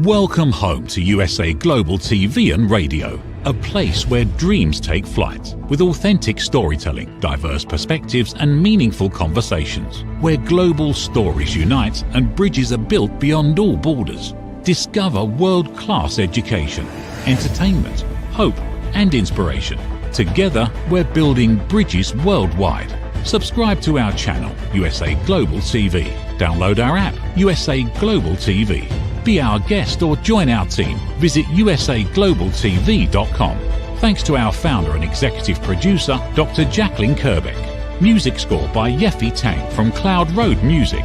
Welcome home to USA Global TV and Radio, a place where dreams take flight, with authentic storytelling, diverse perspectives and meaningful conversations, where global stories unite and bridges are built beyond all borders. Discover world-class education, entertainment, hope and inspiration. Together, we're building bridges worldwide. Subscribe to our channel, USA Global TV. Download our app, USA Global TV. Be our guest or join our team. Visit usaglobaltv.com. Thanks to our founder and executive producer, Dr. Jacqueline Kerbeck. Music score by Yeffy Tang from Cloud Road Music.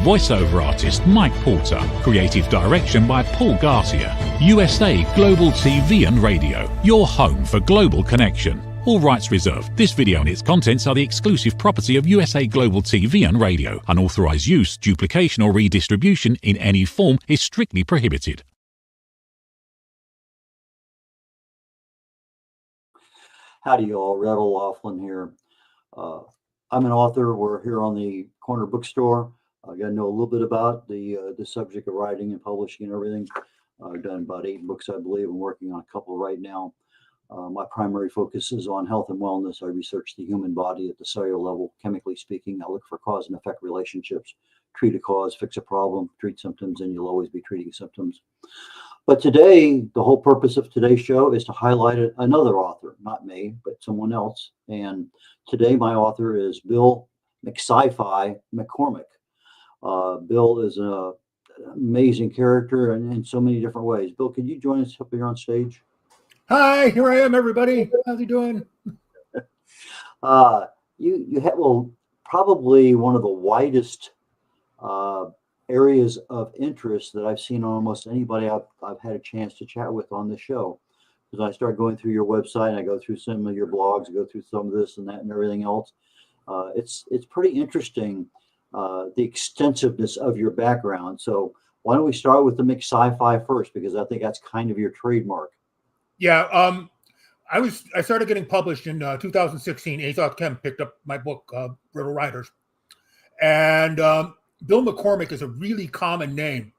Voiceover artist Mike Porter. Creative direction by Paul Garcia. USA Global TV and Radio. Your home for global connection. All rights reserved. This video and its contents are the exclusive property of USA Global TV and Radio. Unauthorized use, duplication or redistribution in any form is strictly prohibited. Howdy y'all, Brittle Laughlin here. I'm an author. We're here on the Corner Bookstore. I got to know a little bit about the subject of writing and publishing and everything. I've done about 8 books, I believe. I'm working on a couple right now. My primary focus is on health and wellness. I research the human body at the cellular level, chemically speaking. I look for cause and effect relationships. Treat a cause, fix a problem, treat symptoms, and you'll always be treating symptoms. But today, the whole purpose of today's show is to highlight another author, not me, but someone else. And today, my author is Bill McSciFi Mccormick. Bill is an amazing character in so many different ways. Bill, can you join us up here on stage? Hi, here I am, everybody. How's you doing? You have probably one of the widest areas of interest that I've seen on almost anybody I've had a chance to chat with on this show. Because I start going through your website and I go through some of your blogs, I go through some of this and that and everything else. It's pretty interesting, the extensiveness of your background. So why don't we start with the McSciFi first, because I think that's kind of your trademark. Yeah, I started getting published in 2016. Azoth Kemp picked up my book, Brittle Riders. And Bill McCormick is a really common name.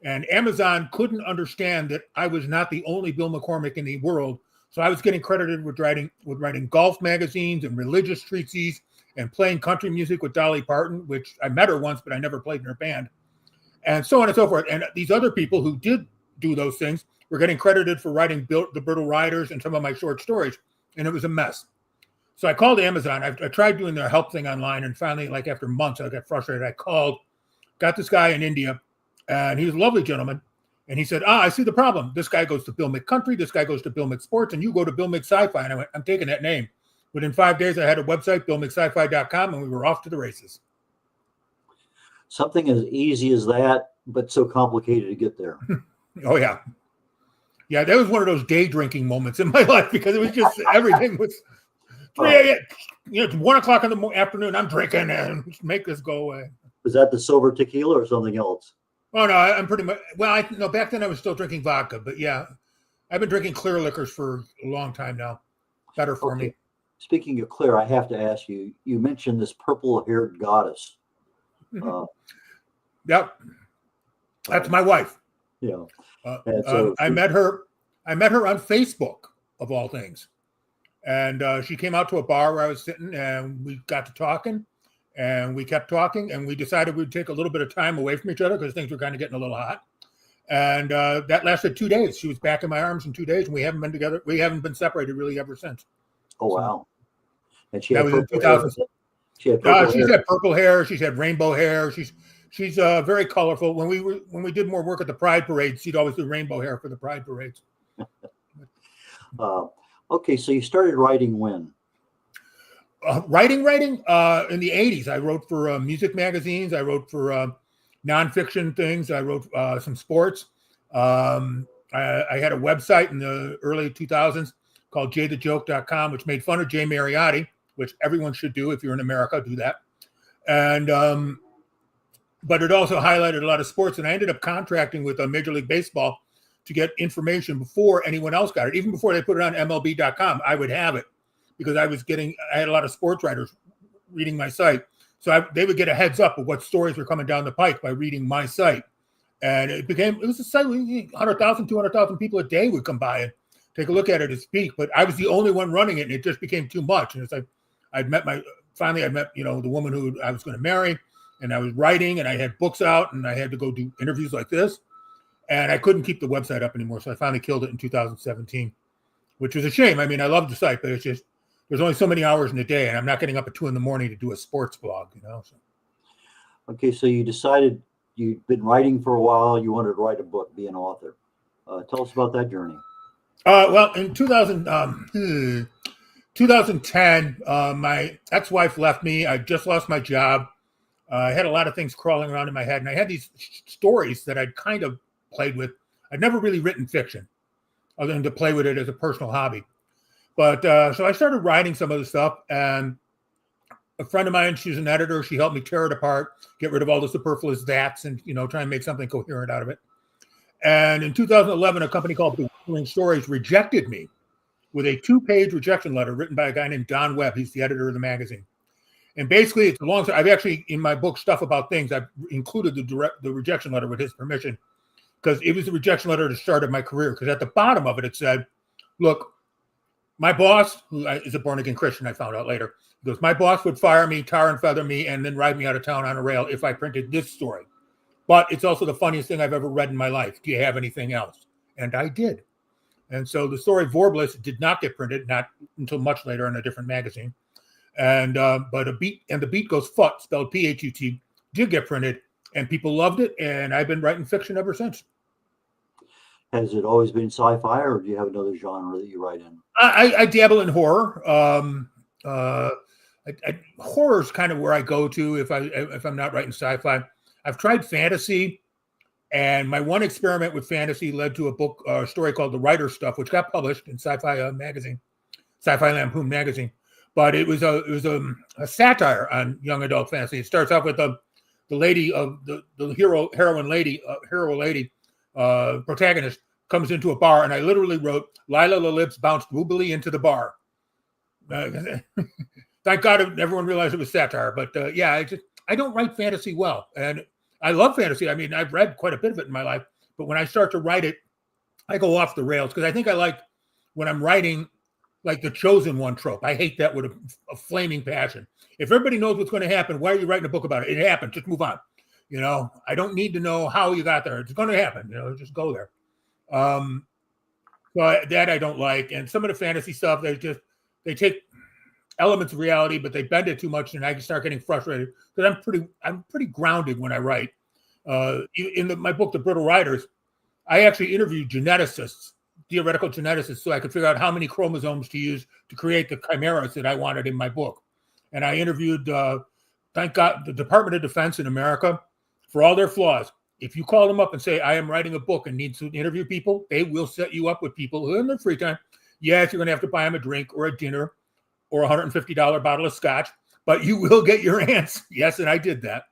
And Amazon couldn't understand that I was not the only Bill McCormick in the world. So I was getting credited with writing golf magazines and religious treatises and playing country music with Dolly Parton, which I met her once, but I never played in her band. And so on and so forth. And these other people who did do those things were getting credited for writing the Brittle Riders and some of my short stories, and it was a mess. So I called Amazon. I tried doing their help thing online, and finally, like after months, I got frustrated. I called, got this guy in India, and he was a lovely gentleman, and he said, I see the problem. This guy goes to Bill McCountry, this guy goes to Bill McSports, and you go to Bill McSciFi. And I went, I'm taking that name. Within 5 days, I had a website, BillMcSciFi.com, and we were off to the races. Something as easy as that, but so complicated to get there. Oh, yeah. Yeah, that was one of those day drinking moments in my life, because it was just everything was 3 a.m. It's 1 o'clock in the afternoon. I'm drinking and make this go away. Was that the silver tequila or something else? Oh no, I'm pretty much. Well, back then I was still drinking vodka, but yeah, I've been drinking clear liquors for a long time now. Better for me. Speaking of clear, I have to ask you. You mentioned this purple-haired goddess. Yep, that's my wife. Yeah. I met her on Facebook, of all things. And she came out to a bar where I was sitting, and we got to talking, and we kept talking, and we decided we'd take a little bit of time away from each other because things were kind of getting a little hot. And that lasted 2 days. She was back in my arms in 2 days, and we haven't been together. We haven't been separated really ever since. Oh, wow. And that was in 2000. She's had purple hair. She's had rainbow hair. She's very colorful. When we did more work at the Pride parades, she'd always do rainbow hair for the Pride parades. Okay, so you started writing when? Writing in the 80s. I wrote for music magazines. I wrote for nonfiction things. I wrote some sports. I had a website in the early 2000s called jthejoke.com, which made fun of Jay Mariotti, which everyone should do. If you're in America, do that. And but it also highlighted a lot of sports, and I ended up contracting with Major League Baseball to get information before anyone else got it. Even before they put it on MLB.com, I would have it, because I had a lot of sports writers reading my site. So they would get a heads up of what stories were coming down the pike by reading my site. And it was a site where 100,000, 200,000 people a day would come by and take a look at it and speak. But I was the only one running it, and it just became too much. And it's like finally I met, the woman who I was going to marry, and I was writing, and I had books out, and I had to go do interviews like this. And I couldn't keep the website up anymore. So I finally killed it in 2017, which was a shame. I mean, I love the site, but it's just, there's only so many hours in a day, and I'm not getting up at 2 a.m. to do a sports blog, So. Okay, so you decided you'd been writing for a while. You wanted to write a book, be an author. Tell us about that journey. Well, in 2010, my ex-wife left me. I just lost my job. I had a lot of things crawling around in my head, and I had these stories that I'd kind of played with. I'd never really written fiction other than to play with it as a personal hobby. But so I started writing some of the stuff, and a friend of mine, she's an editor. She helped me tear it apart, get rid of all the superfluous that's, and, try and make something coherent out of it. And in 2011, a company called Bestselling Stories rejected me with a 2-page rejection letter written by a guy named Don Webb. He's the editor of the magazine. And basically, it's a long story. I've actually, in my book, Stuff About Things, I've included the rejection letter with his permission, because it was the rejection letter that started my career. Because at the bottom of it, it said, look, my boss, who is a born-again Christian, I found out later, he goes, my boss would fire me, tar and feather me, and then ride me out of town on a rail if I printed this story. But it's also the funniest thing I've ever read in my life. Do you have anything else? And I did. And so the story Vorbless did not get printed, not until much later in a different magazine. And but the beat goes Phut, spelled P-H-U-T, did get printed, and people loved it. And I've been writing fiction ever since. Has it always been sci-fi, or do you have another genre that you write in? I dabble in horror. Horror is kind of where I go to if I'm not writing sci-fi. I've tried fantasy, and my one experiment with fantasy led to a story called The Writer Stuff, which got published in Sci-Fi magazine, Sci-Fi Lampoon magazine. But it was a satire on young adult fantasy. It starts off with the lady of the hero lady protagonist comes into a bar, and I literally wrote, Lila the lips bounced woobily into the bar. Thank God everyone realized it was satire. But I don't write fantasy well, and I love fantasy. I mean, I've read quite a bit of it in my life, but when I start to write it, I go off the rails, because I think I like when I'm writing like the chosen one trope. I hate that with a flaming passion. If everybody knows what's going to happen, why are you writing a book about it? It happened. Just move on. I don't need to know how you got there. It's going to happen. Just go there. So that I don't like. And some of the fantasy stuff, they take elements of reality, but they bend it too much, and I can start getting frustrated, because I'm pretty grounded when I write. In my book, The Brittle Riders, I actually interviewed theoretical geneticists, so I could figure out how many chromosomes to use to create the chimeras that I wanted in my book. And I interviewed, thank God, the Department of Defense in America, for all their flaws. If you call them up and say, I am writing a book and need to interview people, they will set you up with people who, in their free time, yes, you're going to have to buy them a drink or a dinner or a $150 bottle of scotch, but you will get your answer. Yes, and I did that.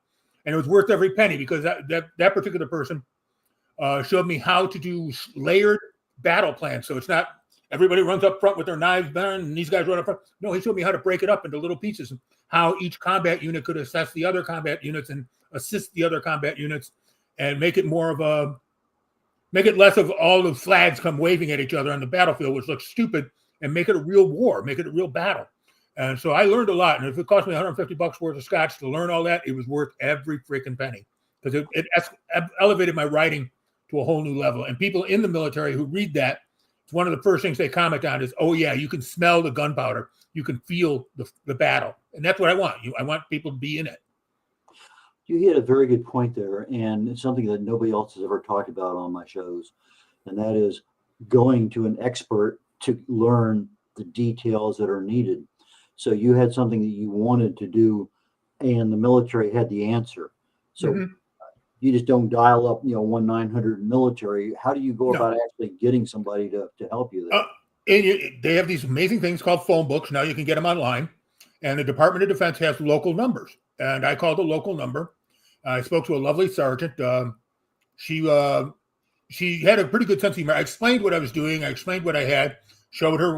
And it was worth every penny, because that particular person showed me how to do layered battle plans. So it's not everybody runs up front with their knives and these guys run up front. No, he showed me how to break it up into little pieces, and how each combat unit could assess the other combat units and assist the other combat units, and make it less of all the flags come waving at each other on the battlefield, which looks stupid, and make it a real war, make it a real battle. And so I learned a lot. And if it cost me $150 worth of scotch to learn all that, it was worth every freaking penny, because it elevated my writing to a whole new level. And people in the military who read that, it's one of the first things they comment on is, oh yeah, you can smell the gunpowder. You can feel the battle. And that's what I want. I want people to be in it. You hit a very good point there, and it's something that nobody else has ever talked about on my shows, and that is going to an expert to learn the details that are needed. So you had something that you wanted to do, and the military had the answer. So you just don't dial up, 1-900 military. How do you go about actually getting somebody to help you there? They have these amazing things called phone books. Now you can get them online, and the Department of Defense has local numbers. And I called a local number. I spoke to a lovely sergeant. She had a pretty good sense of humor. I explained what I was doing. I explained what I had, showed her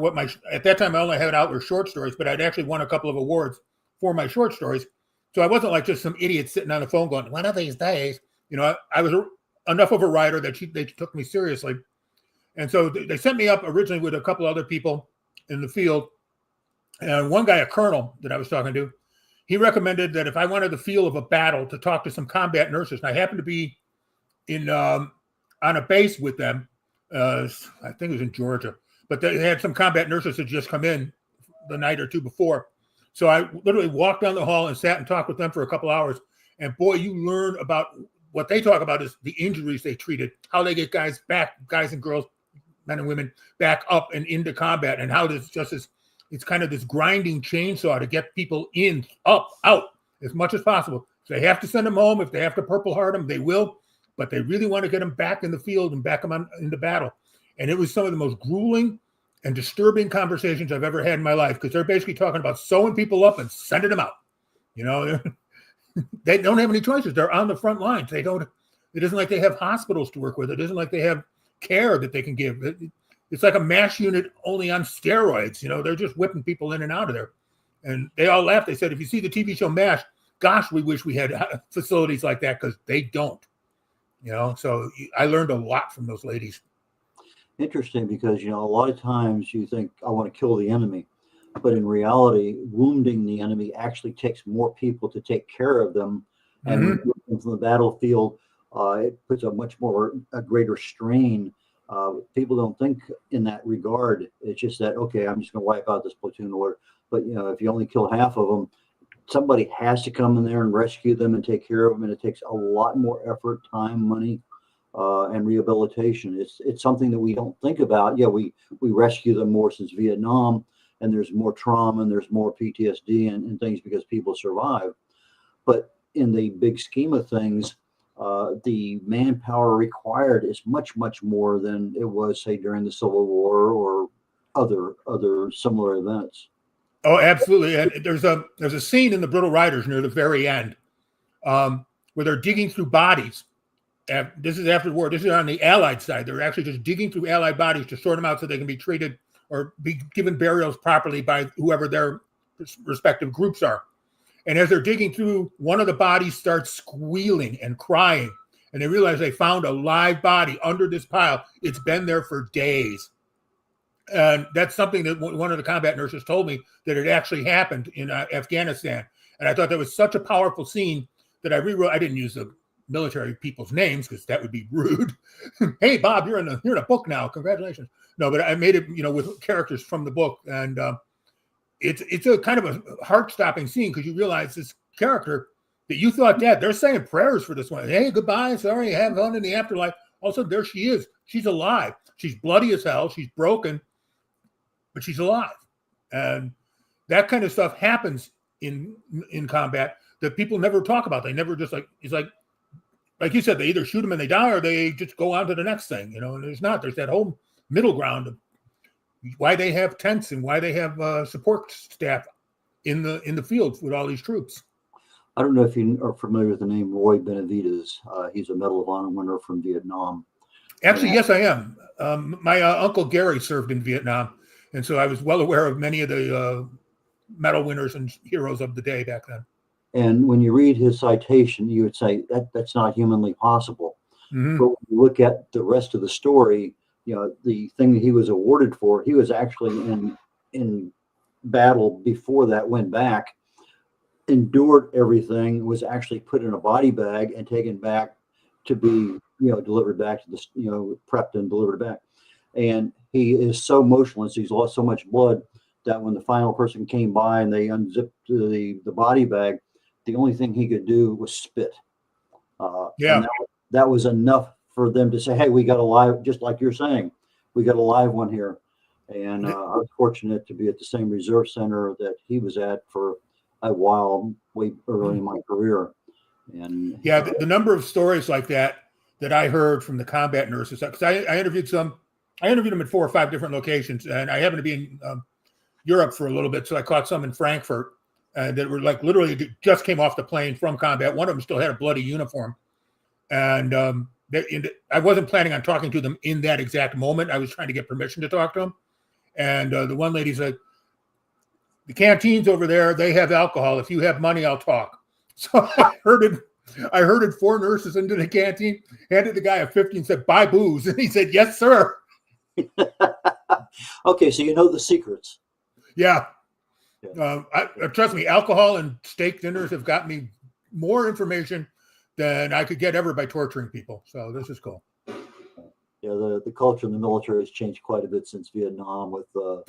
at that time I only had out were short stories, but I'd actually won a couple of awards for my short stories. So I wasn't like just some idiot sitting on the phone going, one of these days, I was enough of a writer that they took me seriously. And so they sent me up originally with a couple other people in the field. And one guy, a colonel that I was talking to, he recommended that if I wanted the feel of a battle, to talk to some combat nurses. And I happened to be on a base with them. I think it was in Georgia, but they had some combat nurses that just come in the night or two before. So I literally walked down the hall and sat and talked with them for a couple hours. And boy, you learn about what they talk about is the injuries they treated, how they get guys back, guys and girls, men and women, back up and into combat, and how this just is, it's kind of this grinding chainsaw to get people in, up, out as much as possible. So they have to send them home. If they have to Purple Heart them, they will, but they really want to get them back in the field and back them into battle. And it was some of the most grueling and disturbing conversations I've ever had in my life, because they're basically talking about sewing people up and sending them out. You know, they don't have any choices. They're on the front lines. It isn't like they have hospitals to work with. It isn't like they have care that they can give. It's like a MASH unit only on steroids. You know, they're just whipping people in and out of there. And they all laughed. They said, if you see the TV show MASH, gosh, we wish we had facilities like that, because they don't. You know, so I learned a lot from those ladies. Interesting, because, you know, a lot of times you think, I want to kill the enemy. But in reality, wounding the enemy actually takes more people to take care of them. And from the battlefield, it puts a greater strain. People don't think in that regard. It's just that, okay, I'm just going to wipe out this platoon order. But, you know, if you only kill half of them, somebody has to come in there and rescue them and take care of them. And it takes a lot more effort, time, money, and rehabilitation. It's something that we don't think about. Yeah, we rescue them more since Vietnam, and there's more trauma and there's more PTSD and things because people survive. But in the big scheme of things, the manpower required is much, much more than it was, say, during the Civil War or other similar events. Oh, absolutely. And there's a scene in the Brittle Riders near the very end where they're digging through bodies. This is after the war. This is on the Allied side. They're actually just digging through Allied bodies to sort them out so they can be treated or be given burials properly by whoever their respective groups are. And as they're digging through, one of the bodies starts squealing and crying. And they realize they found a live body under this pile. It's been there for days. And that's something that one of the combat nurses told me, that it actually happened in Afghanistan. And I thought that was such a powerful scene that I rewrote. I didn't use the military people's names because that would be rude. Hey, Bob, you're in a book now. Congratulations. No, but I made it, you know, with characters from the book. And it's a kind of a heart-stopping scene, because you realize this character that you thought dead, they're saying prayers for this one. Hey, goodbye. Sorry, have fun in the afterlife. Also, there she is. She's alive. She's bloody as hell. She's broken, but she's alive. And that kind of stuff happens in combat that people never talk about. They never just like you said, they either shoot them and they die, or they just go on to the next thing, you know. And there's that whole middle ground of why they have tents and why they have support staff in the field with all these troops. I don't know if you are familiar with the name Roy Benavides. He's a Medal of Honor winner from Vietnam. Actually, yes, I am. My Uncle Gary served in Vietnam, and so I was well aware of many of the medal winners and heroes of the day back then. And when you read his citation, you would say that's not humanly possible. Mm-hmm. But when you look at the rest of the story, you know, the thing that he was awarded for, he was actually in battle before that, went back, endured everything, was actually put in a body bag and taken back to be, you know, delivered back to the, you know, prepped and delivered back. And he is so motionless, he's lost so much blood, that when the final person came by and they unzipped the body bag, the only thing he could do was spit. And that was enough for them to say, hey, we got a live, just like you're saying, we got a live one here. And I was fortunate to be at the same reserve center that he was at for a while, way early in my career. And the number of stories like that I heard from the combat nurses, because I interviewed them at 4 or 5 different locations, and I happened to be in Europe for a little bit, so I caught some in Frankfurt that were like literally just came off the plane from combat. One of them still had a bloody uniform, and I wasn't planning on talking to them in that exact moment. I was trying to get permission to talk to them, and the one lady said, "The canteens over there, they have alcohol. If you have money, I'll talk." So I herded I herded 4 nurses into the canteen, handed the guy a 50 and said, "Buy booze." And he said, "Yes, sir." Okay, so you know the secrets. Yeah. Yeah. Trust me, alcohol and steak dinners have got me more information than I could get ever by torturing people. So this is cool. Yeah, the culture in the military has changed quite a bit since Vietnam with the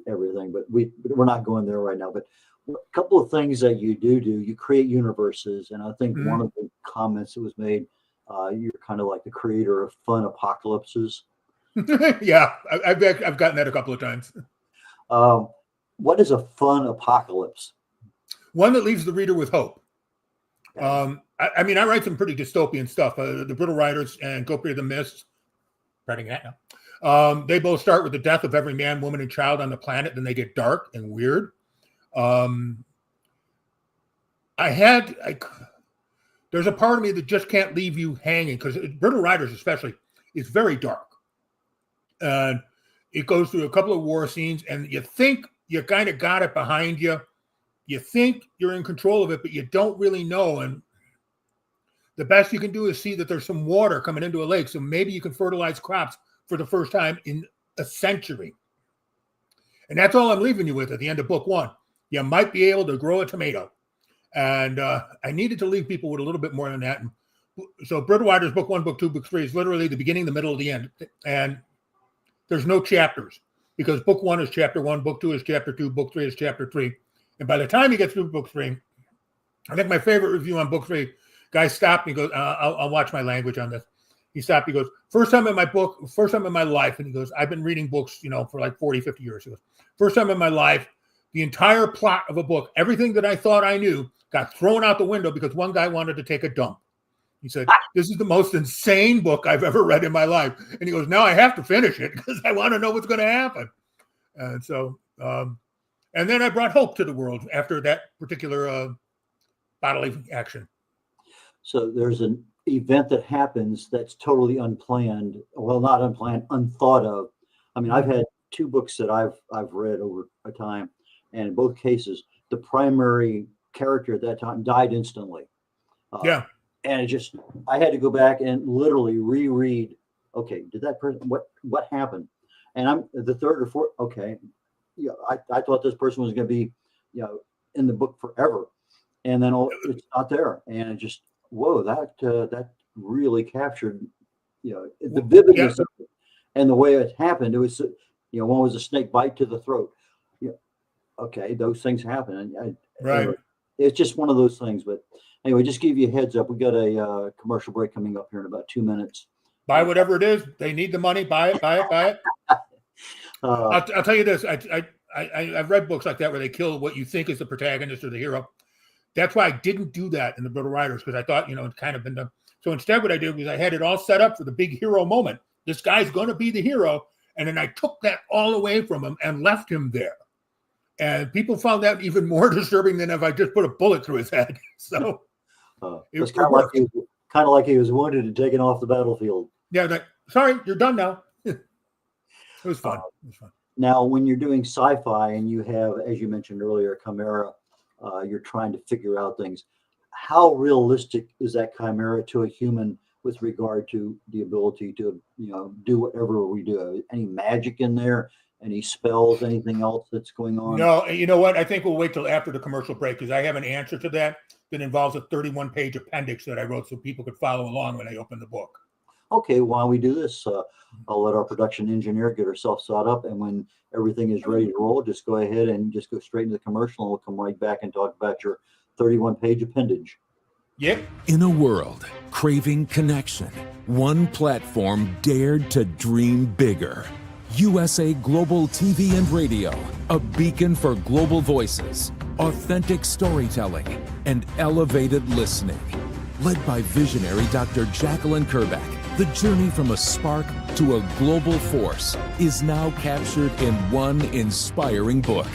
everything, but we're not going there right now. But a couple of things that you do, you create universes, and I think one of the comments that was made, you're kind of like the creator of fun apocalypses. Yeah, I've gotten that a couple of times. What is a fun apocalypse? One that leaves the reader with hope. I mean, I write some pretty dystopian stuff. The Brittle Riders and Go Free the Mist, writing that now. They both start with the death of every man, woman, and child on the planet. Then they get dark and weird. There's a part of me that just can't leave you hanging, because Brittle Riders especially is very dark. And it goes through a couple of war scenes, and you think you kind of got it behind you. You think you're in control of it, but you don't really know. And the best you can do is see that there's some water coming into a lake, so maybe you can fertilize crops for the first time in a century. And that's all I'm leaving you with at the end of book 1. You might be able to grow a tomato. And I needed to leave people with a little bit more than that. And so Brittle Riders book 1, book 2, book 3 is literally the beginning, the middle, the end. And there's no chapters, because book 1 is chapter 1, book 2 is chapter 2, book 3 is chapter 3. And by the time you get through book 3, I think my favorite review on book 3, guy stopped and he goes, I'll watch my language on this. He stopped, he goes, first time in my life, and he goes, I've been reading books, for like 40, 50 years. He goes, first time in my life, the entire plot of a book, everything that I thought I knew, got thrown out the window because one guy wanted to take a dump. He said, this is the most insane book I've ever read in my life. And he goes, now I have to finish it because I want to know what's going to happen. And so, and then I brought hope to the world after that particular bodily action. So there's an event that happens that's totally unplanned. Well, not unplanned, unthought of. I mean, I've had 2 books that I've read over a time, and in both cases, the primary character at that time died instantly. And it just, I had to go back and literally reread. Okay, did that person, what happened? And I'm the third or fourth. Okay, I thought this person was going to be, in the book forever, and then it's not there, and it just, whoa, that really captured, the vividness of it, and the way it happened. It was, one was a snake bite to the throat. Okay, those things happen, and right. It's just one of those things. But anyway, just give you a heads up. We got a commercial break coming up here in about 2 minutes. Buy whatever it is. They need the money. Buy it. I'll tell you this. I've read books like that where they kill what you think is the protagonist or the hero. That's why I didn't do that in the Brittle Riders, because I thought, it's kind of been done. So instead what I did was I had it all set up for the big hero moment. This guy's going to be the hero. And then I took that all away from him and left him there. And people found that even more disturbing than if I just put a bullet through his head. So it's kind of like he was wounded and taken off the battlefield. Yeah, like, sorry, you're done now. It was fun. Now, when you're doing sci-fi and you have, as you mentioned earlier, chimera, you're trying to figure out things. How realistic is that chimera to a human with regard to the ability to, do whatever we do? Any magic in there? Any spells? Anything else that's going on? No, you know what? I think we'll wait till after the commercial break, because I have an answer to that involves a 31-page appendix that I wrote so people could follow along when they open the book. Okay, while we do this, I'll let our production engineer get herself set up, and when everything is ready to roll, just go ahead and just go straight into the commercial, and we'll come right back and talk about your 31-page appendage. Yep. In a world craving connection, one platform dared to dream bigger. USA Global TV and Radio, a beacon for global voices, authentic storytelling, and elevated listening. Led by visionary Dr. Jacqueline Kerbeck, the journey from a spark to a global force is now captured in one inspiring book.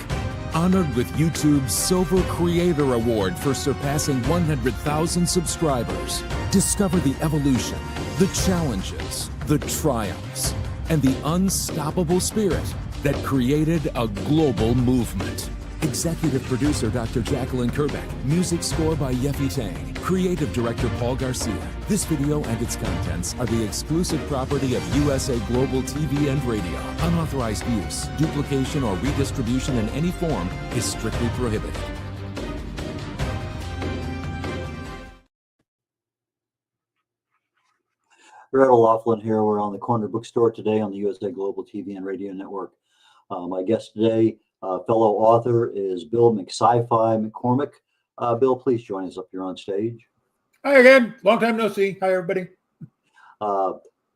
Honored with YouTube's Silver Creator Award for surpassing 100,000 subscribers. Discover the evolution, the challenges, the triumphs, and the unstoppable spirit that created a global movement. Executive producer Dr. Jacqueline Kerbeck. Music score by Yeffy Tang. Creative director Paul Garcia. This video and its contents are the exclusive property of USA Global TV and Radio. Unauthorized use, duplication, or redistribution in any form is strictly prohibited. Brittle Riders here. We're on the Corner Bookstore today on the USA Global TV and Radio Network. My guest today, fellow author, is Bill McSciFi Mccormick. Bill, please join us up here on stage. Hi again. Long time no see. Hi, everybody.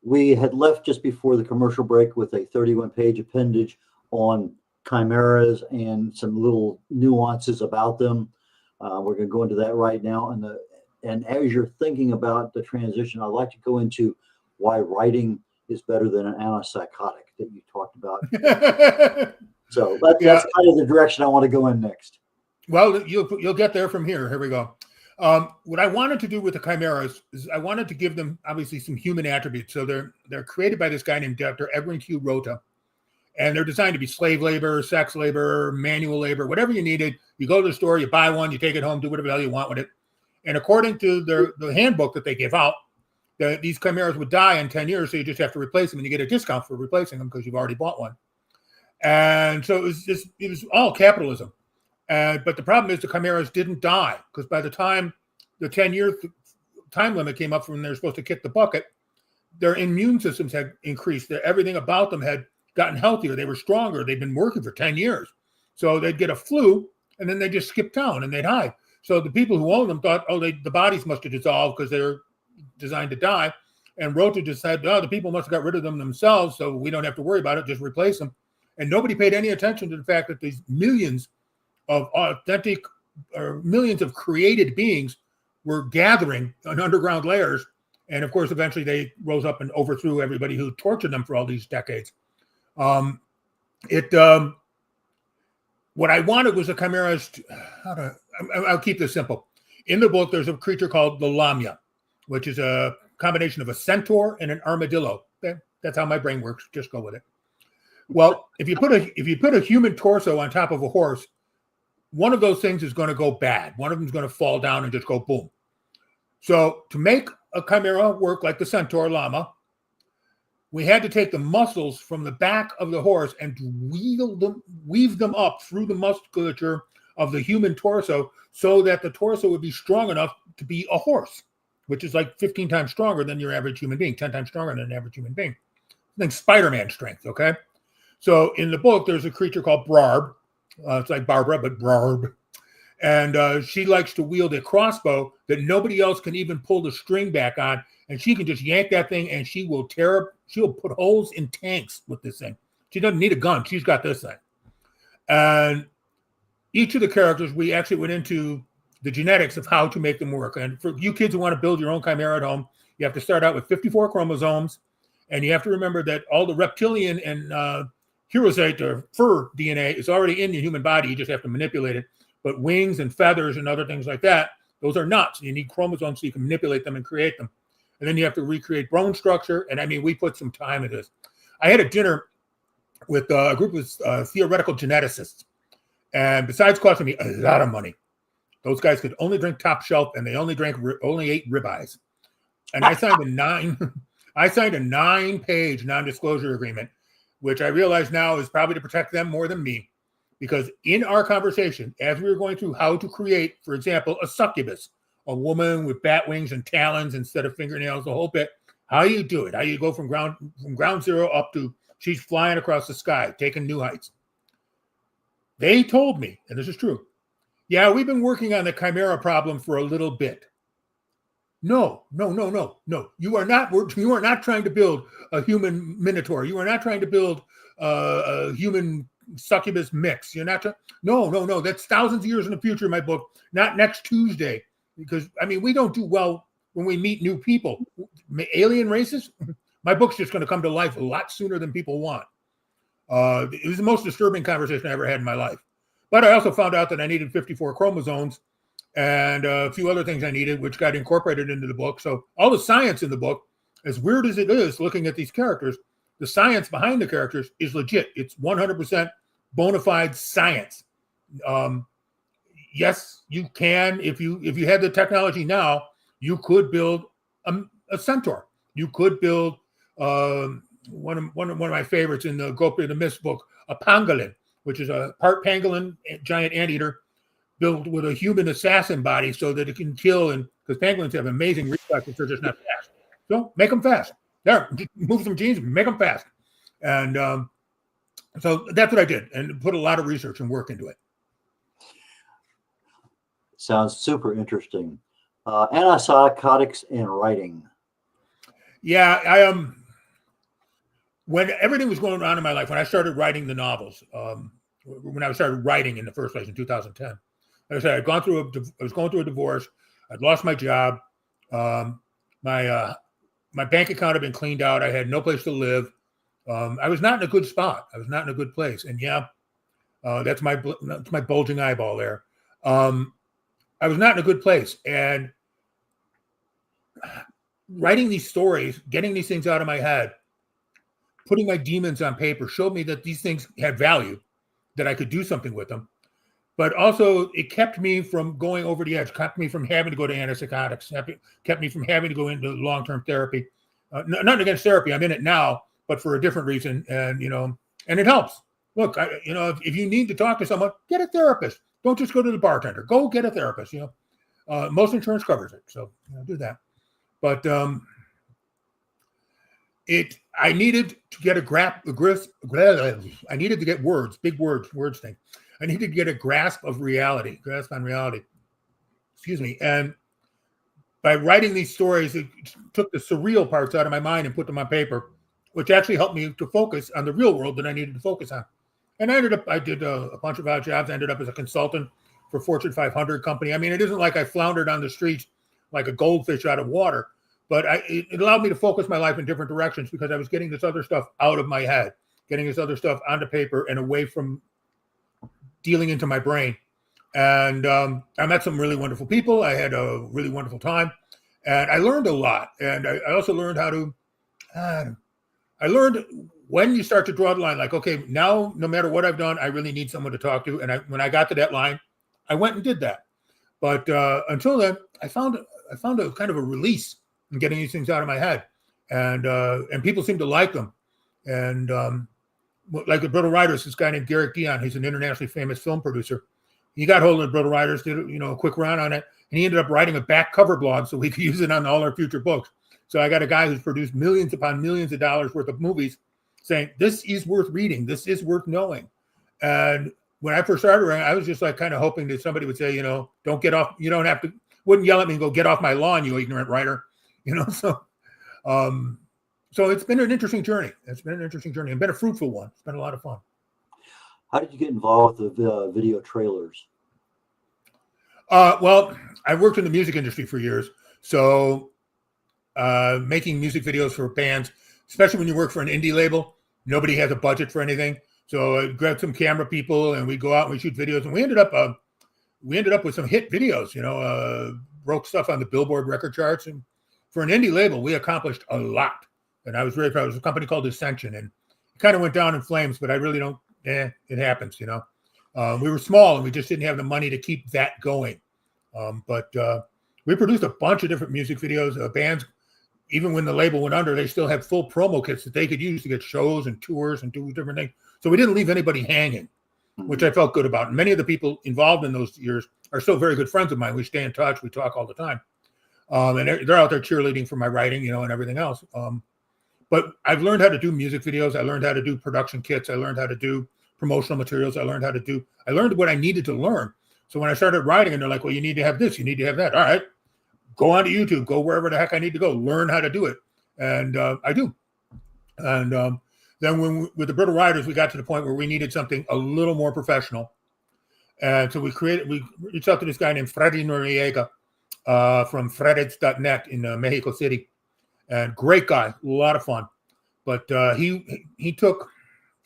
We had left just before the commercial break with a 31-page appendage on chimeras and some little nuances about them. We're going to go into that right now. And as you're thinking about the transition, I'd like to go into why writing is better than an antipsychotic that you talked about. So that's kind of the direction I want to go in next. Well, you'll get there from here. Here we go. What I wanted to do with the chimeras is I wanted to give them obviously some human attributes. So they're created by this guy named Dr. Edwin Q. Rota, and they're designed to be slave labor, sex labor, manual labor, whatever you needed. You go to the store, you buy one, you take it home, do whatever the hell you want with it. And according to the handbook that they give out, these chimeras would die in 10 years, so you just have to replace them, and you get a discount for replacing them because you've already bought one. And so it was all capitalism. But the problem is the chimeras didn't die, because by the time the 10-year time limit came up from when they were supposed to kick the bucket, their immune systems had increased. Everything about them had gotten healthier. They were stronger. They'd been working for 10 years. So they'd get a flu, and then they'd just skip town, and they'd hide. So the people who owned them thought, the bodies must have dissolved because they're designed to die. And Rota just said, the people must have got rid of them themselves, so we don't have to worry about it, just replace them. And nobody paid any attention to the fact that these millions of authentic, or millions of created beings were gathering on underground layers. And of course, eventually they rose up and overthrew everybody who tortured them for all these decades. What I wanted was the chimeras. I'll keep this simple. In the book, there's a creature called the Lamia, which is a combination of a centaur and an armadillo. Okay? That's how my brain works. Just go with it. Well, if you put a human torso on top of a horse, one of those things is going to go bad. One of them is going to fall down and just go boom. So to make a chimera work like the centaur llama, we had to take the muscles from the back of the horse and weave them up through the musculature of the human torso so that the torso would be strong enough to be a horse, which is like 15 times stronger than your average human being, 10 times stronger than an average human being. I think Spider-Man strength, okay? So in the book, there's a creature called Brarb. It's like Barbara, but Brarb. And she likes to wield a crossbow that nobody else can even pull the string back on. And she can just yank that thing and she'll put holes in tanks with this thing. She doesn't need a gun. She's got this thing. And each of the characters, we actually went into the genetics of how to make them work. And for you kids who want to build your own chimera at home, you have to start out with 54 chromosomes. And you have to remember that all the reptilian and Herocyte or fur DNA is already in the human body. You just have to manipulate it. But wings and feathers and other things like that, those are nuts. You need chromosomes so you can manipulate them and create them. And then you have to recreate bone structure. And I mean, we put some time into this. I had a dinner with a group of theoretical geneticists. And besides costing me a lot of money, those guys could only drink top shelf and they only ate ribeyes. And I signed a 9-page non-disclosure agreement, which I realize now is probably to protect them more than me. Because in our conversation, as we were going through how to create, for example, a succubus, a woman with bat wings and talons instead of fingernails, the whole bit, how you do it, how you go from ground zero up to she's flying across the sky, taking new heights. They told me, and this is true, yeah, we've been working on the chimera problem for a little bit. No. You are not trying to build a human minotaur. You are not trying to build a human succubus mix. You're not. No. That's thousands of years in the future. In my book, not next Tuesday, because I mean we don't do well when we meet new people, alien races. My book's just going to come to life a lot sooner than people want. It was the most disturbing conversation I ever had in my life. But I also found out that I needed 54 chromosomes and a few other things I needed, which got incorporated into the book. So all the science in the book, as weird as it is looking at these characters, the science behind the characters is legit. It's 100% bona fide science. Yes, you can. If you had the technology now, you could build a centaur. You could build one of my favorites in the Gopi the Mist book, a pangolin, which is a part pangolin, giant anteater, built with a human assassin body so that it can kill. And because pangolins have amazing reflexes, they're just not fast. So make them fast. There, move some genes, make them fast. And so that's what I did, and put a lot of research and work into it. Sounds super interesting. Antipsychotics and writing. Yeah, I when everything was going on in my life, when I started writing the novels, when I started writing in the first place in 2010, like I said, I was going through a divorce. I'd lost my job. My bank account had been cleaned out. I had no place to live. I was not in a good spot. I was not in a good place. And yeah, that's my bulging eyeball there. I was not in a good place. And writing these stories, getting these things out of my head, putting my demons on paper showed me that these things had value, that I could do something with them. But also it kept me from going over the edge, kept me from having to go to antipsychotics, kept me from having to go into long-term therapy. Nothing against therapy. I'm in it now, but for a different reason. And, and it helps. Look, if you need to talk to someone, get a therapist. Don't just go to the bartender. Go get a therapist. Most insurance covers it. So do that. But I needed to get I needed to get words thing. I needed to get a grasp on reality. Excuse me. And by writing these stories, it took the surreal parts out of my mind and put them on paper, which actually helped me to focus on the real world that I needed to focus on. And I did a bunch of odd jobs. I ended up as a consultant for Fortune 500 company. I mean, it isn't like I floundered on the streets like a goldfish out of water, but it allowed me to focus my life in different directions because I was getting this other stuff out of my head, getting this other stuff onto paper and away from dealing into my brain. And I met some really wonderful people. I had a really wonderful time, and I learned a lot. And I also learned how to, I learned when you start to draw the line, like, okay, now, no matter what I've done, I really need someone to talk to. And when I got to that line, I went and did that. But until then, I found a kind of a release in getting these things out of my head. And people seem to like them. And like the Brittle Riders, this guy named Garrick Dion, he's an internationally famous film producer. He got hold of the Brittle Riders, did a quick run on it, and he ended up writing a back cover blog so we could use it on all our future books. So I got a guy who's produced millions upon millions of dollars worth of movies saying, this is worth reading, this is worth knowing. And when I first started writing, I was just like kind of hoping that somebody would say, don't get off, you don't have to, wouldn't yell at me and go, get off my lawn, you ignorant writer. So it's been an interesting journey. It's been a fruitful one. It's been a lot of fun. How did you get involved with the video trailers? Well, I worked in the music industry for years. So making music videos for bands, especially when you work for an indie label, nobody has a budget for anything. So I grabbed some camera people and we go out and we shoot videos. And we ended up with some hit videos, broke stuff on the Billboard record charts. And for an indie label, we accomplished a lot. And I was very proud. It was a company called Ascension. And it kind of went down in flames, but I really don't, it happens, we were small and we just didn't have the money to keep that going. But we produced a bunch of different music videos. Bands, even when the label went under, they still had full promo kits that they could use to get shows and tours and do different things. So we didn't leave anybody hanging, which I felt good about. And many of the people involved in those years are still very good friends of mine. We stay in touch. We talk all the time. And they're out there cheerleading for my writing, and everything else. But I've learned how to do music videos. I learned how to do production kits. I learned how to do promotional materials. I learned what I needed to learn. So when I started writing and they're like, well, you need to have this, you need to have that. All right, go onto YouTube, go wherever the heck I need to go, learn how to do it. And I do. And then with the Brittle Riders, we got to the point where we needed something a little more professional. And so we reached out to this guy named Freddy Noriega from Fredes.net in Mexico City. And great guy, a lot of fun. But he took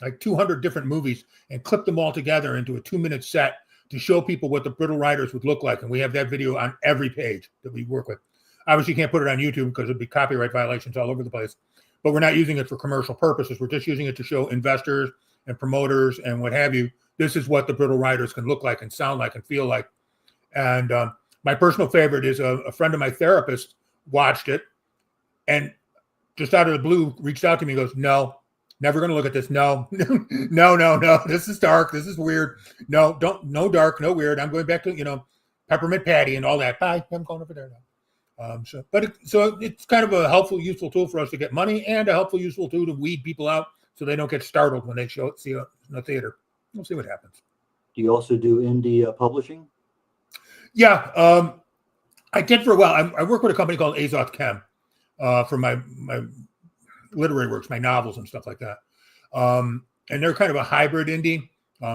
like 200 different movies and clipped them all together into a 2-minute set to show people what the Brittle Riders would look like. And we have that video on every page that we work with. Obviously, you can't put it on YouTube because it'd be copyright violations all over the place. But we're not using it for commercial purposes. We're just using it to show investors and promoters and what have you this is what the Brittle Riders can look like and sound like and feel like. And my personal favorite is a friend of my therapist watched it and just out of the blue reached out to me and goes, no, never going to look at this. No, no. This is dark. This is weird. No, no dark, no weird. I'm going back to, Peppermint Patty and all that. Bye. I'm going over there now. So it's kind of a helpful, useful tool for us to get money and a helpful, useful tool to weed people out so they don't get startled when they see it in the theater. We'll see what happens. Do you also do indie publishing? Yeah, I did for a while. I work with a company called Azoth Chem for my literary works, my novels and stuff like that. And they're kind of a hybrid indie.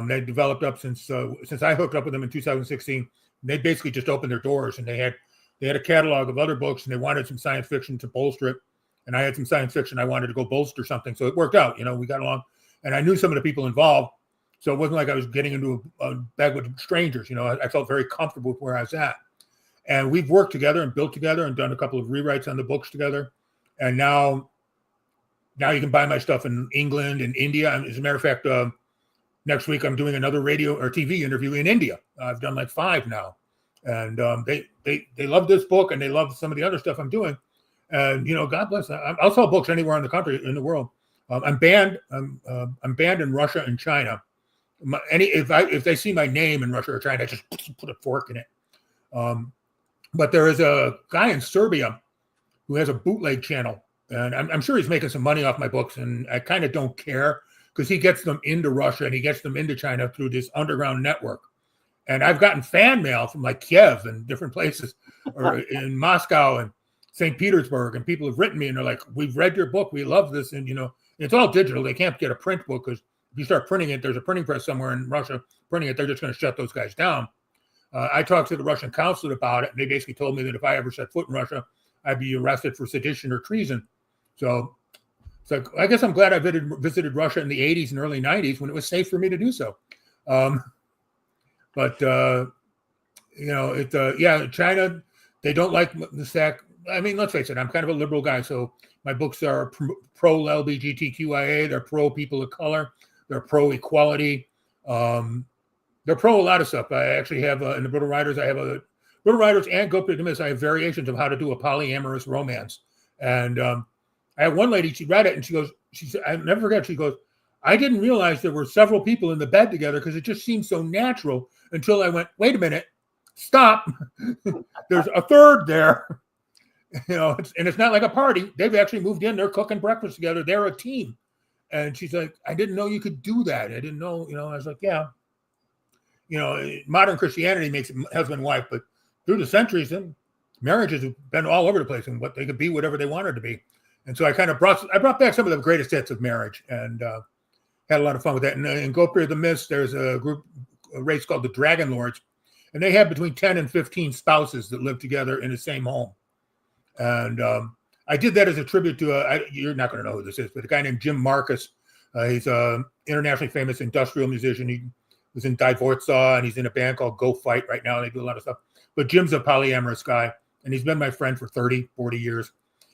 They developed up since I hooked up with them in 2016. They basically just opened their doors, and they had a catalog of other books, and they wanted some science fiction to bolster it. And I had some science fiction I wanted to go bolster something, so it worked out. We got along, and I knew some of the people involved, so it wasn't like I was getting into a bag with strangers. I felt very comfortable with where I was at, and we've worked together and built together and done a couple of rewrites on the books together. And now you can buy my stuff in England and India. And as a matter of fact, next week I'm doing another radio or TV interview in India. I've done like 5 now, and they love this book and they love some of the other stuff I'm doing. And God bless. I'll sell books anywhere in the country, in the world. I'm banned. I'm banned in Russia and China. If they see my name in Russia or China, I just put a fork in it. But there is a guy in Serbia who has a bootleg channel, and I'm sure he's making some money off my books, and I kind of don't care because he gets them into Russia and he gets them into China through this underground network. And I've gotten fan mail from like Kiev and different places, or in Moscow and St. Petersburg, and people have written me and they're like, "We've read your book, we love this," and it's all digital. They can't get a print book because if you start printing it, there's a printing press somewhere in Russia printing it. They're just going to shut those guys down. I talked to the Russian consulate about it, and they basically told me that if I ever set foot in Russia, I'd be arrested for sedition or treason. So I guess I'm glad I visited Russia in the 80s and early 90s when it was safe for me to do so. China, they don't like the stack. I mean, let's face it, I'm kind of a liberal guy, so my books are pro LGBTQIA, they're pro people of color, they're pro equality, they're pro a lot of stuff. I actually have in the Brittle Riders, Brittle Riders and Go Up to the Miss, I have variations of how to do a polyamorous romance. And I had one lady, she read it and she said, I never forget, she goes, "I didn't realize there were several people in the bed together because it just seemed so natural until I went, wait a minute, stop. There's a third there." It's not like a party. They've actually moved in. They're cooking breakfast together. They're a team. And she's like, "I didn't know you could do that. I didn't know." I was like, yeah. Modern Christianity makes it husband and wife, but through the centuries, then marriages have been all over the place, and what they could be whatever they wanted to be. And so I kind of brought back some of the greatest hits of marriage, and had a lot of fun with that. And in Go Up to the Mist, there's a race called the Dragon Lords, and they have between 10 and 15 spouses that live together in the same home. And I did that as a tribute to you're not going to know who this is, but a guy named Jim Marcus. He's an internationally famous industrial musician. He was in Die Warsaw, and he's in a band called Go Fight right now. They do a lot of stuff. But Jim's a polyamorous guy, and he's been my friend for 30, 40 years.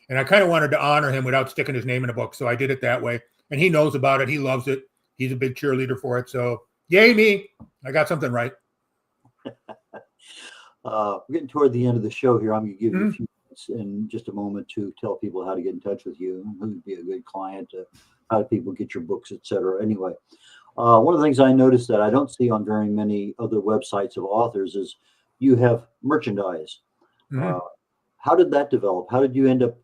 And I kind of wanted to honor him without sticking his name in a book, so I did it that way. And he knows about it. He loves it. He's a big cheerleader for it. So yay me. I got something right. We're getting toward the end of the show here. I'm going to give you a few minutes in just a moment to tell people how to get in touch with you, who would be a good client, how do people get your books, etc. Anyway, one of the things I noticed that I don't see on very many other websites of authors is you have merchandise. How did that develop? How did you end up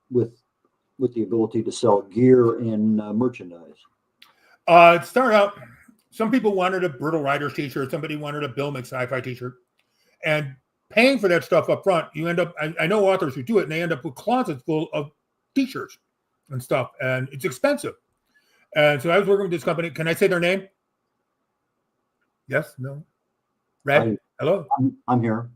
with the ability to sell gear and merchandise? It started out, some people wanted a Brittle Riders t-shirt, somebody wanted a Bill McSciFi t-shirt, and paying for that stuff up front, you end up, I know authors who do it, and they end up with closets full of t-shirts and stuff, and it's expensive. And so I was working with this company. Can I say their name? Yes? No? Red? Hello? I'm here.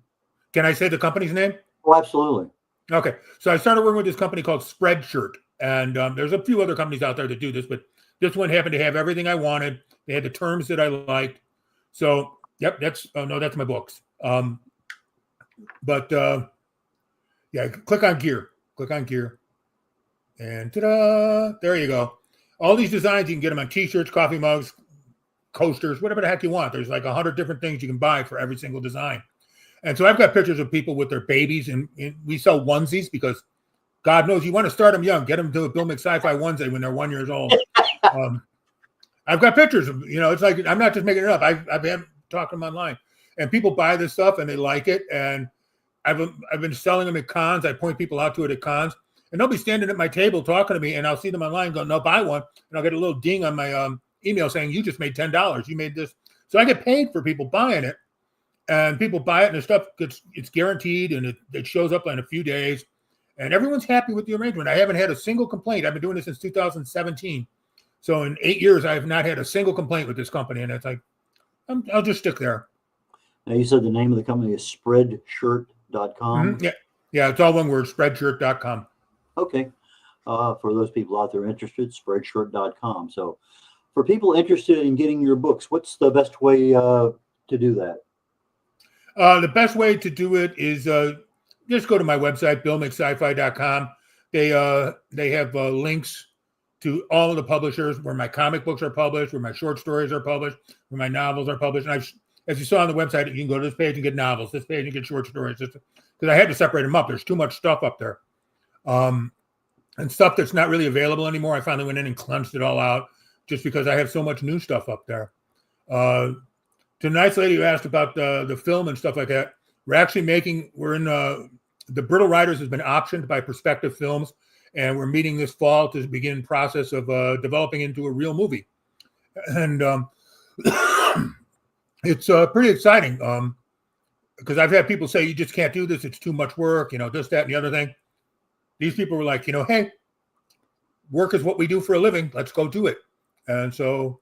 Can I say the company's name? Oh, absolutely. Okay. So I started working with this company called Spreadshirt. And there's a few other companies out there that do this, but this one happened to have everything I wanted. They had the terms that I liked. So, yep, that's my books. Click on gear. And ta-da! There you go. All these designs, you can get them on t-shirts, coffee mugs, coasters, whatever the heck you want. There's like 100 different things you can buy for every single design. And so I've got pictures of people with their babies, and we sell onesies because God knows you want to start them young. Get them to a Bill McSciFi onesie when they're 1 year old. I've got pictures of, it's like, I'm not just making it up. I've been talking them online, and people buy this stuff and they like it. And I've been selling them at cons. I point people out to it at cons, and they'll be standing at my table talking to me, and I'll see them online going, no, buy one. And I'll get a little ding on my email saying, you just made $10. You made this. So I get paid for people buying it, and people buy it, and the stuff it's guaranteed, and it shows up in a few days, and everyone's happy with the arrangement. I haven't had a single complaint. I've been doing this since 2017. So in 8 years, I have not had a single complaint with this company, and it's like, I'll just stick there. Now, you said the name of the company is spreadshirt.com. Mm-hmm. Yeah, it's all one word, spreadshirt.com. Okay. For those people out there interested, spreadshirt.com. So for people interested in getting your books, what's the best way to do that? The best way to do it is just go to my website, billmcscifi.com. They have links to all of the publishers where my comic books are published, where my short stories are published, where my novels are published. And as you saw on the website, you can go to this page and get novels, this page and get short stories. Because I had to separate them up. There's too much stuff up there. And stuff that's not really available anymore. I finally went in and cleansed it all out just because I have so much new stuff up there. To the nice lady who asked about the film and stuff like that, we're in the Brittle Riders has been optioned by Perspective Films, and we're meeting this fall to begin the process of developing into a real movie. And it's pretty exciting because I've had people say, you just can't do this. It's too much work, this, that, and the other thing. These people were like, hey, work is what we do for a living. Let's go do it. And so,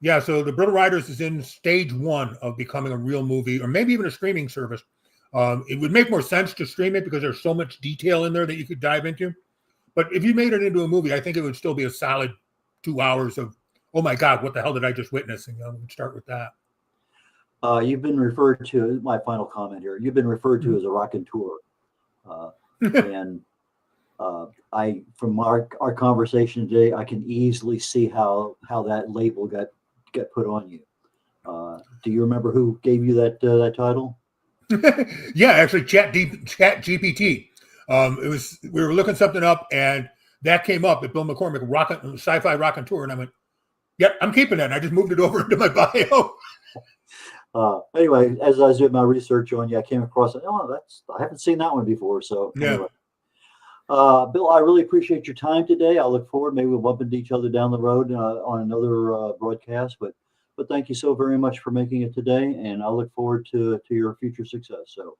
so the Brittle Riders is in stage 1 of becoming a real movie, or maybe even a streaming service. It would make more sense to stream it because there's so much detail in there that you could dive into. But if you made it into a movie, I think it would still be a solid 2 hours of, oh my God, what the hell did I just witness? And we'd start with that. You've been referred to, my final comment here, you've been referred to as a raconteur. And from our conversation today, I can easily see how that label got put on you. Do you remember who gave you that title? Yeah, actually, Chat GPT. We were looking something up, and that came up at Bill McCormick, Sci-Fi Raconteur, and I went, yep, I'm keeping that. And I just moved it over into my bio. Anyway, as I was doing my research on you, I came across it. I haven't seen that one before. So anyway. Bill, I really appreciate your time today. I look forward, maybe we'll bump into each other down the road on another broadcast, but thank you so very much for making it today, and I look forward to your future success. So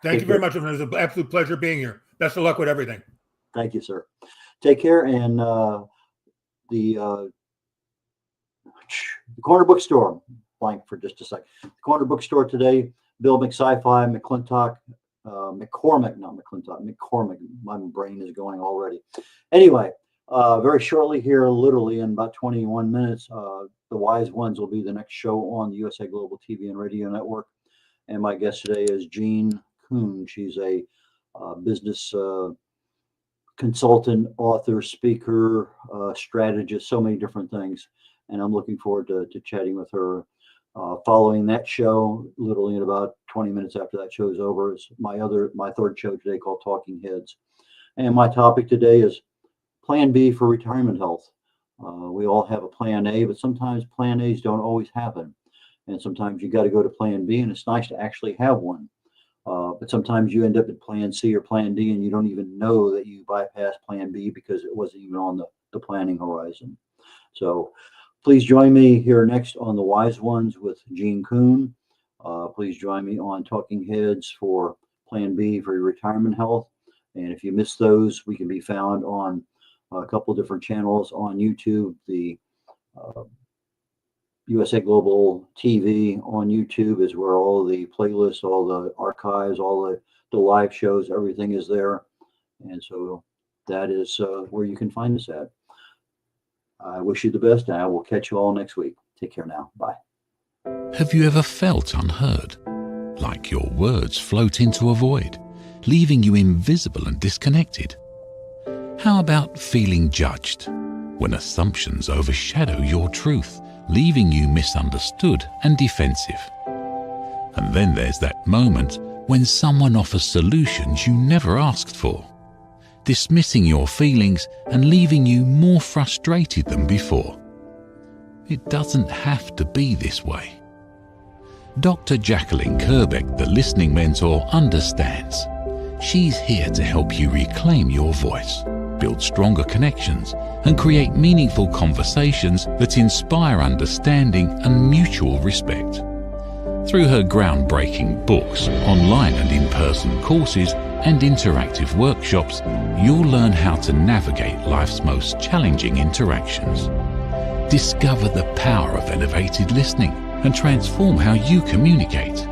thank you very much. It was an absolute pleasure being here. Best of luck with everything. Thank you, sir. Take care. And the Corner Bookstore, blank for just a sec. The Corner Bookstore today, Bill McCciFi Mccormick, not McClintock, McCormick. My brain is going already. Anyway, very shortly here, literally in about 21 minutes, The Wise Ones will be the next show on the USA Global TV and Radio Network. And my guest today is Jean Kuhn. She's a business consultant, author, speaker, strategist, so many different things. And I'm looking forward to chatting with her. Following that show, literally in about 20 minutes after that show is over, is my third show today called Talking Heads. And my topic today is Plan B for retirement health. We all have a Plan A, but sometimes Plan A's don't always happen. And sometimes you got to go to Plan B, and it's nice to actually have one. But sometimes you end up at Plan C or Plan D, and you don't even know that you bypassed Plan B because it wasn't even on the planning horizon. So please join me here next on The Wise Ones with Jean Kuhn. Please join me on Talking Heads for Plan B for your retirement health. And if you miss those, we can be found on a couple different channels on YouTube. The USA Global TV on YouTube is where all the playlists, all the archives, all the live shows, everything is there. And so that is where you can find us at. I wish you the best, and I will catch you all next week. Take care now. Bye. Have you ever felt unheard? Like your words float into a void, leaving you invisible and disconnected? How about feeling judged when assumptions overshadow your truth, leaving you misunderstood and defensive. And then there's that moment when someone offers solutions you never asked for, dismissing your feelings and leaving you more frustrated than before. It doesn't have to be this way. Dr. Jacqueline Kerbeck, the listening mentor, understands. She's here to help you reclaim your voice, build stronger connections, and create meaningful conversations that inspire understanding and mutual respect. Through her groundbreaking books, online and in-person courses, and interactive workshops, you'll learn how to navigate life's most challenging interactions. Discover the power of elevated listening and transform how you communicate.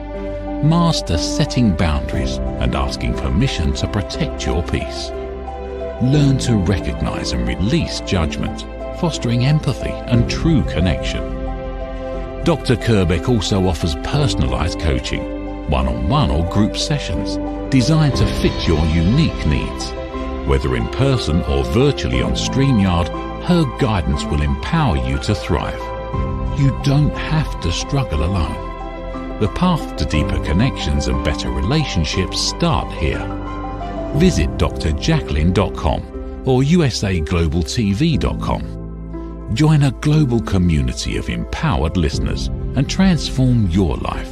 Master setting boundaries and asking permission to protect your peace. Learn to recognize and release judgment, fostering empathy and true connection. Dr. Kerbeck also offers personalized coaching, one-on-one or group sessions designed to fit your unique needs. Whether in person or virtually on StreamYard, her guidance will empower you to thrive. You don't have to struggle alone. The path to deeper connections and better relationships start here. Visit drjacqueline.com or usaglobaltv.com. Join a global community of empowered listeners and transform your life,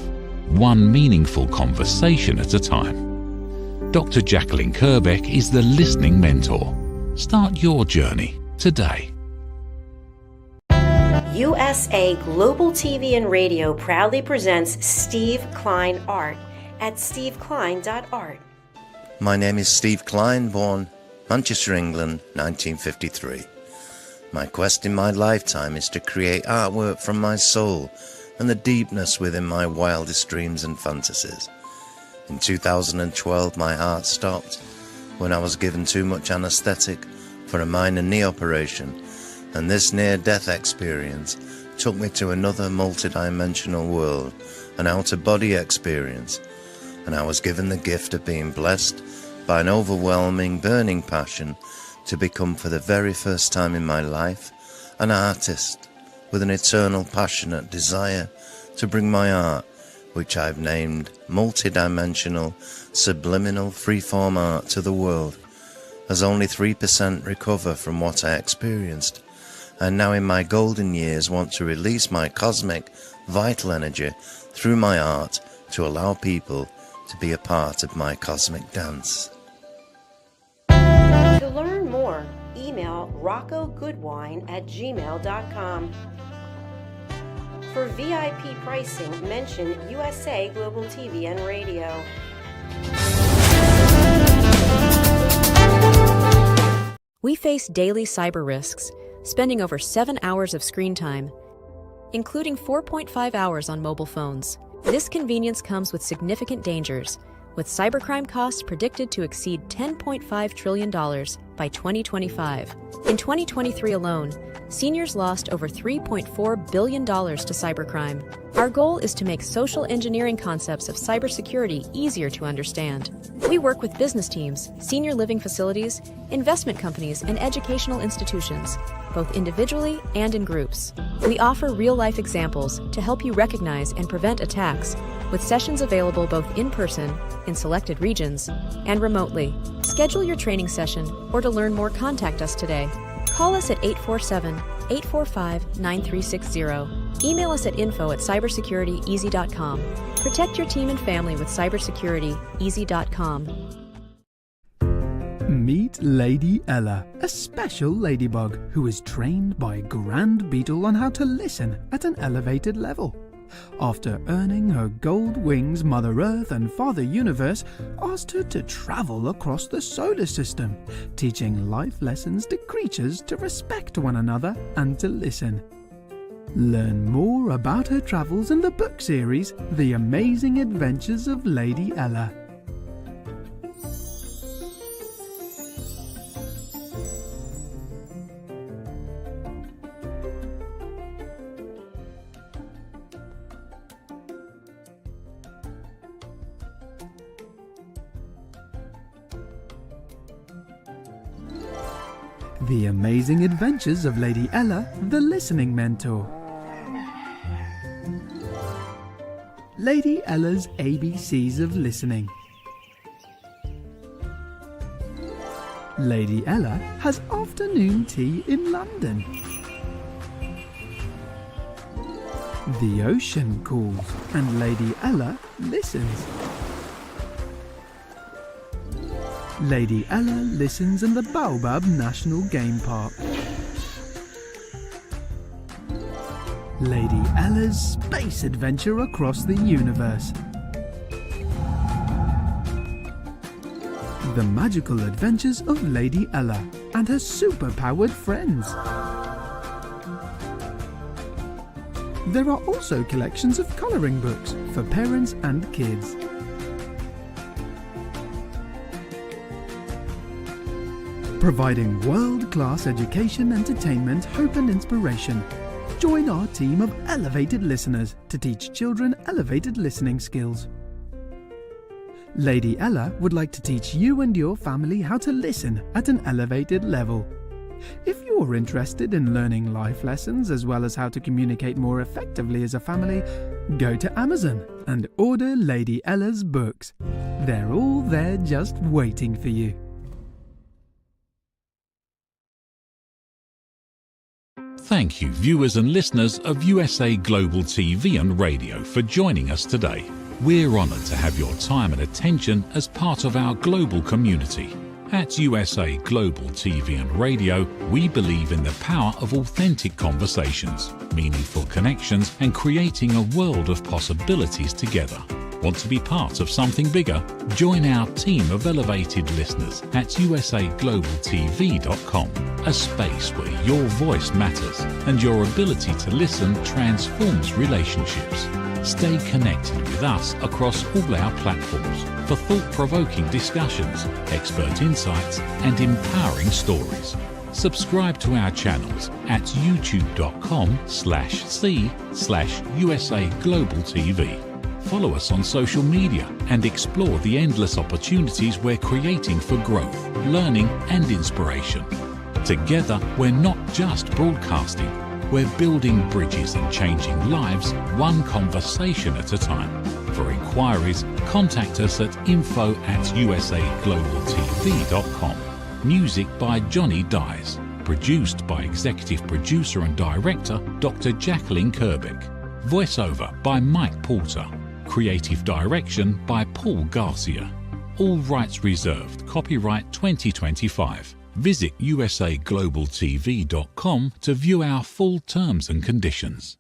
one meaningful conversation at a time. Dr. Jacqueline Kerbeck is the listening mentor. Start your journey today. USA Global TV and Radio proudly presents Steve Klein Art at steveklein.art. My name is Steve Klein, born Manchester, England, 1953. My quest in my lifetime is to create artwork from my soul and the deepness within my wildest dreams and fantasies. In 2012, my heart stopped when I was given too much anesthetic for a minor knee operation, and this near-death experience took me to another multidimensional world, an out-of-body experience, and I was given the gift of being blessed by an overwhelming, burning passion to become, for the very first time in my life, an artist with an eternal, passionate desire to bring my art, which I've named multidimensional, subliminal, freeform art, to the world, as only 3% recover from what I experienced, and now in my golden years want to release my cosmic, vital energy through my art to allow people to be a part of my cosmic dance. To learn more, email roccogoodwine@gmail.com. For VIP pricing, mention USA Global TV and Radio. We face daily cyber risks, spending over 7 hours of screen time, including 4.5 hours on mobile phones. This convenience comes with significant dangers, with cybercrime costs predicted to exceed $10.5 trillion by 2025. In 2023 alone, seniors lost over $3.4 billion to cybercrime. Our goal is to make social engineering concepts of cybersecurity easier to understand. We work with business teams, senior living facilities, investment companies, and educational institutions, both individually and in groups. We offer real-life examples to help you recognize and prevent attacks, with sessions available both in person, in selected regions, and remotely. Schedule your training session, or to learn more, contact us today. Call us at 847-845-9360. Email us at info@cybersecurityeasy.com. Protect your team and family with cybersecurityeasy.com. Meet Lady Ella, a special ladybug who is trained by Grand Beetle on how to listen at an elevated level. After earning her gold wings, Mother Earth and Father Universe asked her to travel across the solar system, teaching life lessons to creatures to respect one another and to listen. Learn more about her travels in the book series, The Amazing Adventures of Lady Ella. The Amazing Adventures of Lady Ella, the Listening Mentor. Lady Ella's ABCs of Listening. Lady Ella has afternoon tea in London. The ocean calls and Lady Ella listens. Lady Ella listens in the Baobab National Game Park. Lady Ella's space adventure across the universe. The magical adventures of Lady Ella and her super-powered friends. There are also collections of colouring books for parents and kids. Providing world-class education, entertainment, hope and inspiration. Join our team of elevated listeners to teach children elevated listening skills. Lady Ella would like to teach you and your family how to listen at an elevated level. If you're interested in learning life lessons as well as how to communicate more effectively as a family, go to Amazon and order Lady Ella's books. They're all there just waiting for you. Thank you, viewers and listeners of USA Global TV and Radio, for joining us today. We're honoured to have your time and attention as part of our global community. At USA Global TV and Radio, we believe in the power of authentic conversations, meaningful connections, and creating a world of possibilities together. Want to be part of something bigger? Join our team of elevated listeners at usaglobaltv.com, a space where your voice matters and your ability to listen transforms relationships. Stay connected with us across all our platforms for thought-provoking discussions, expert insights, and empowering stories. Subscribe to our channels at youtube.com/c/USAGlobalTV. Follow us on social media and explore the endless opportunities we're creating for growth, learning, and inspiration. Together, we're not just broadcasting, we're building bridges and changing lives one conversation at a time. For inquiries, contact us at info@usaglobaltv.com. Music by Johnny Dyes. Produced by Executive Producer and Director Dr. Jacqueline Kerbick. Voiceover by Mike Porter. Creative Direction by Paul Garcia. All rights reserved. Copyright 2025. Visit usaglobaltv.com to view our full terms and conditions.